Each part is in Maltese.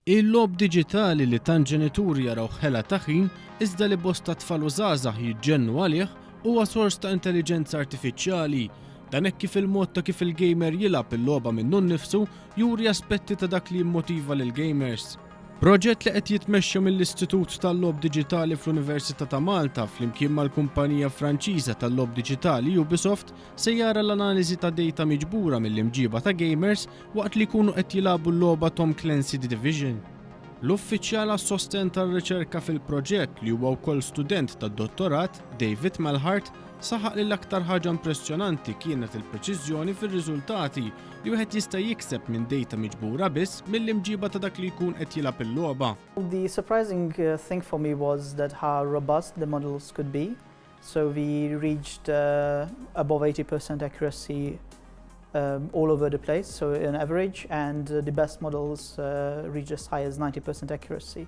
Il-lob diġitali li tan ġenituri jaraw ħela ta' ħin iżda li bosta tfal u żgħażagħ jiġġennu għalih huwa sors ta' intelligenza artifiċjali. Dan hekk kif il-mod ta' kif il-gamer jilgħab il-logħba minnu nnifsu juri aspetti ta' dak li jimmotiva lil gamers. Proġett li qed jitmexxa mill-Istitut tal-Lob Diġitali fl-Università ta' Malta flimkien mal-kumpanija Franċiża tal-Lob Diġitali Ubisoft se jara l-analiżi ta' data miġbura mill-imġiba ta' gamers waqt li jkunu qed jilagħbu l-logħba Tom Clancy The Division. L-uffiċjal għas-sosten tar-riċerka fil-proġett li huwa wkoll student tad-dottorat, David Malhart, saħaq li l-aktar ħaġa impressjonanti kienet il-preċiżjoni fir-riżultati li wieħed jista' jikseb minn data miġbura biss mill-imġiba ta' dak li jkun qed jilgħab il-logħba. The surprising thing for me was that how robust the models could be. So we reached above 80% accuracy all over the place, so in average, and the best models reached as high as 90% accuracy.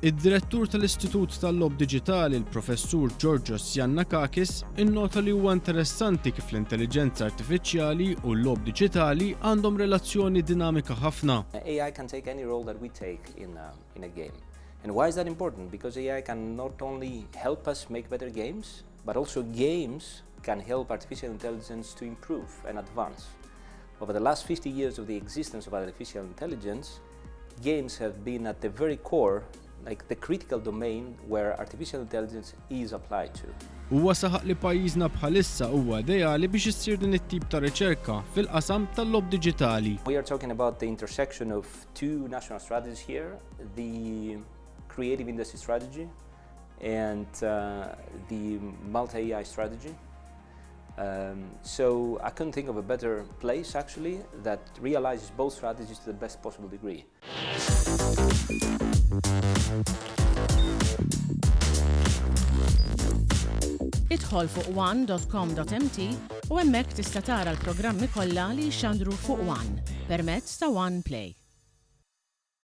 Id-direttur tal-Istitut tal-Lob Diġitali, il-Professur Georgios Giannakakis, innota li huwa interessanti kif l-intelligenza artifiċjali u l-lob diġitali għandhom relazzjoni dinamika ħafna. AI can take any role that we take in a game. And why is that important? Because AI can not only help us make better games, but also games can help artificial intelligence to improve and advance. Over the last 50 years of the existence of artificial intelligence, games have been at the very core, like the critical domain where artificial intelligence is applied to. Huwa saħaq li pajjiżna bħalissa huwa ideali biex issir din it-tip ta' riċerka fil-qasam tal-lob diġitali. We are talking about the intersection of two national strategies here, the creative industry strategy and the multi-AI strategy. So I couldn't think of a better place actually that realizes both strategies to the best possible degree. Idħol fuq one.com.mt u hemmhekk tista' tara l-programmi kollha li jxandru fuq One permezz ta' One Play.